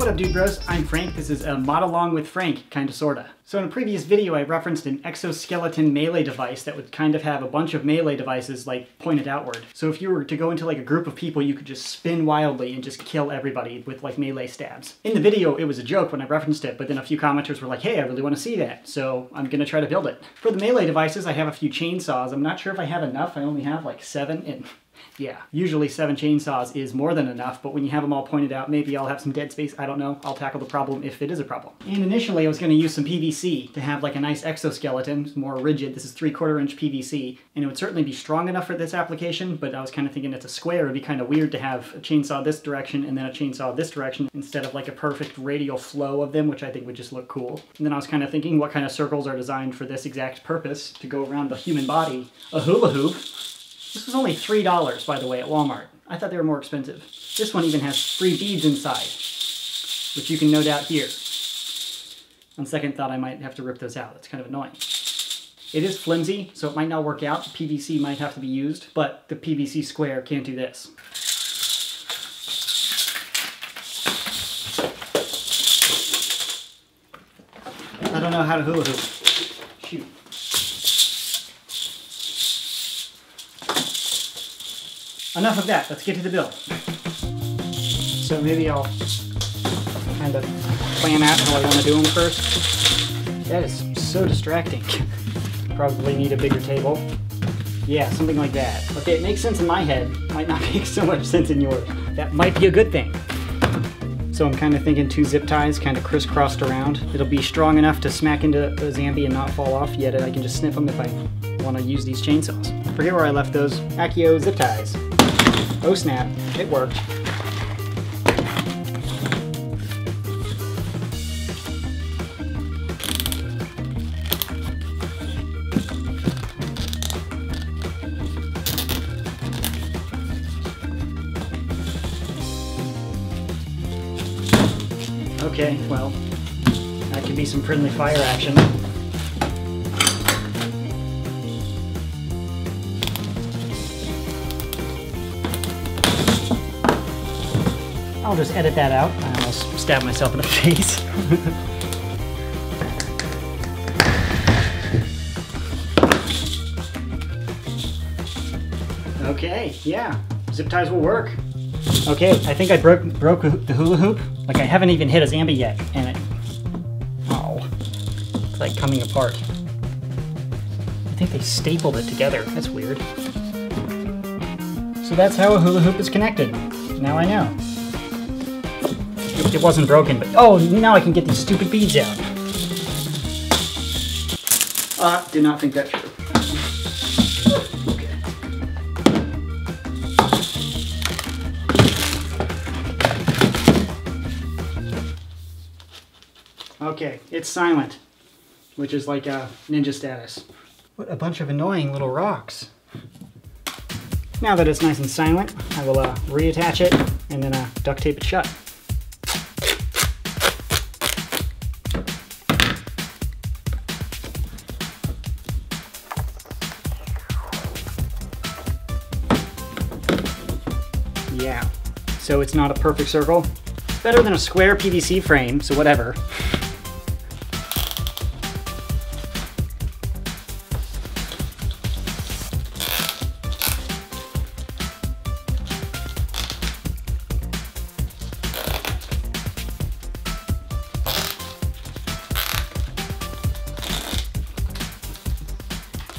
What up, dude bros? I'm Frank. This is a mod along with Frank, kinda sorta. So in a previous video I referenced an exoskeleton melee device that would kind of have a bunch of melee devices like pointed outward. So if you were to go into like a group of people, you could just spin wildly and just kill everybody with like melee stabs. In the video it was a joke when I referenced it, but then a few commenters were like, hey, I really want to see that, so I'm gonna try to build it. For the melee devices I have a few chainsaws. I'm not sure if I have enough. I only have like 7 and yeah, usually 7 chainsaws is more than enough, but when you have them all pointed out, maybe I'll have some dead space, I don't know. I'll tackle the problem if it is a problem. And initially I was going to use some PVC to have like a nice exoskeleton, more rigid. This is 3/4 inch PVC, and it would certainly be strong enough for this application, but I was kind of thinking it's a square. It'd be kind of weird to have a chainsaw this direction and then a chainsaw this direction instead of like a perfect radial flow of them, which I think would just look cool. And then I was kind of thinking what kind of circles are designed for this exact purpose to go around the human body. A hula hoop. This was only $3, by the way, at Walmart. I thought they were more expensive. This one even has free beads inside, which you can no doubt hear. On second thought, I might have to rip those out. That's kind of annoying. It is flimsy, so it might not work out. PVC might have to be used, but the PVC square can't do this. I don't know how to hula hoop. Shoot. Enough of that, let's get to the build. So maybe I'll kind of plan out how I want to do them first. That is so distracting. Probably need a bigger table. Yeah, something like that. Okay, it makes sense in my head. Might not make so much sense in yours. That might be a good thing. So I'm kind of thinking 2 zip ties kind of crisscrossed around. It'll be strong enough to smack into the Zambi and not fall off, yet I can just snip them if I want to use these chainsaws. Forget where I left those Accio zip ties. Oh snap, it worked. Okay, well, that could be some friendly fire action. I'll just edit that out. I almost stabbed myself in the face. Okay, yeah, zip ties will work. Okay, I think I broke the hula hoop. Like I haven't even hit a Zambi yet, and it, oh, it's like coming apart. I think they stapled it together. That's weird. So that's how a hula hoop is connected. Now I know. It wasn't broken, but oh, now I can get these stupid beads out. Did not think that through. Okay, it's silent, which is like a ninja status. What a bunch of annoying little rocks. Now that it's nice and silent, I will reattach it and then duct tape it shut. Yeah, so it's not a perfect circle. It's better than a square PVC frame, so whatever.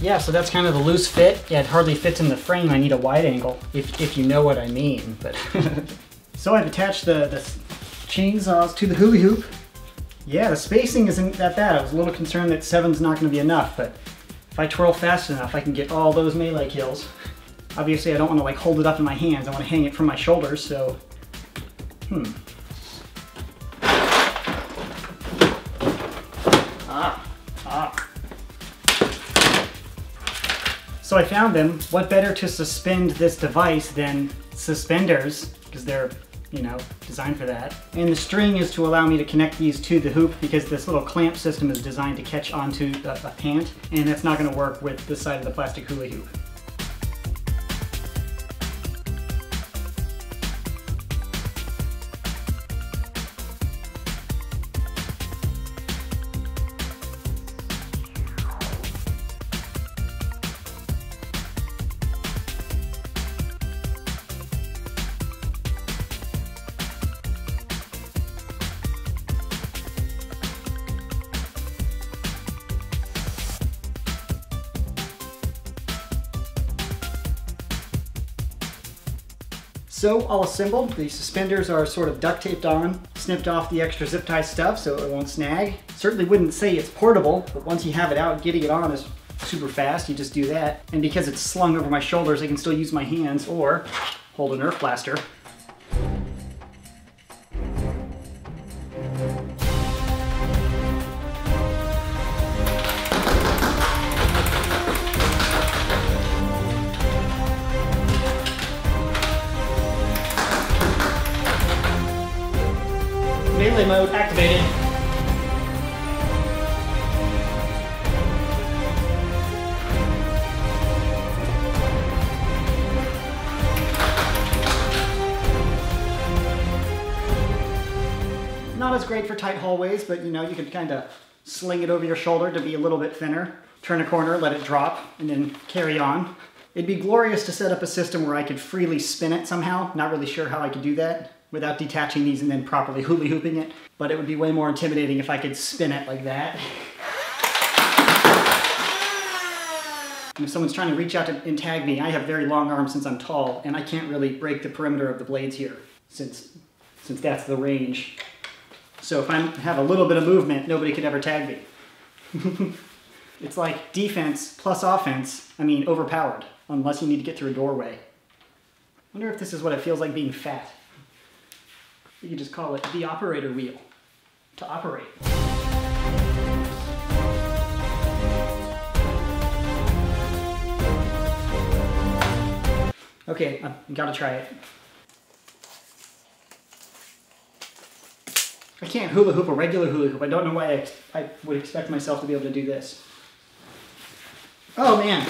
Yeah, so that's kind of the loose fit. Yeah, it hardly fits in the frame. I need a wide angle, if you know what I mean. But so I've attached the chainsaws to the hula hoop. Yeah, the spacing isn't that bad. I was a little concerned that 7's not going to be enough, but if I twirl fast enough, I can get all those melee kills. Obviously, I don't want to like hold it up in my hands. I want to hang it from my shoulders, so So I found them. What better to suspend this device than suspenders, because they're, you know, designed for that. And the string is to allow me to connect these to the hoop, because this little clamp system is designed to catch onto a pant, and that's not going to work with this side of the plastic hula hoop. So all assembled, the suspenders are sort of duct taped on, snipped off the extra zip tie stuff so it won't snag. Certainly wouldn't say it's portable, but once you have it out, getting it on is super fast. You just do that. And because it's slung over my shoulders, I can still use my hands or hold a Nerf blaster. Melee mode activated. Not as great for tight hallways, but you know, you can kind of sling it over your shoulder to be a little bit thinner. Turn a corner, let it drop, and then carry on. It'd be glorious to set up a system where I could freely spin it somehow. Not really sure how I could do that without detaching these and then properly hula hooping it. But it would be way more intimidating if I could spin it like that. And if someone's trying to reach out and tag me, I have very long arms since I'm tall, and I can't really break the perimeter of the blades here, since that's the range. So if I have a little bit of movement, nobody could ever tag me. It's like defense plus offense, I mean overpowered, unless you need to get through a doorway. I wonder if this is what it feels like being fat. You could just call it the operator wheel, to operate. Okay, I've got to try it. I can't hula hoop a regular hula hoop. I don't know why I would expect myself to be able to do this. Oh man,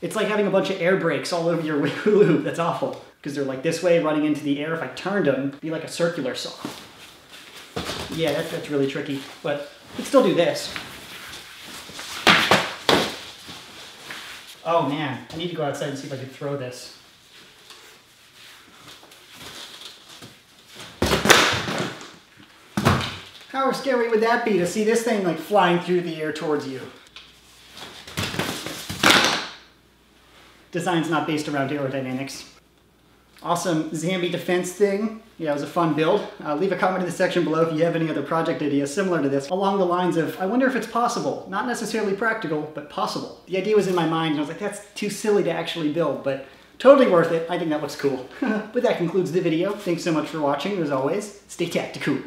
it's like having a bunch of air brakes all over your hula hoop. That's awful. Because they're like this way, running into the air. If I turned them, it'd be like a circular saw. Yeah, that's really tricky, but I could still do this. Oh man, I need to go outside and see if I could throw this. How scary would that be to see this thing like flying through the air towards you? Design's not based around aerodynamics. Awesome Zambi defense thing. Yeah, it was a fun build. Leave a comment in the section below if you have any other project ideas similar to this, along the lines of, I wonder if it's possible. Not necessarily practical, but possible. The idea was in my mind, and I was like, that's too silly to actually build, but totally worth it. I think that looks cool. But that concludes the video. Thanks so much for watching. As always, stay tactical.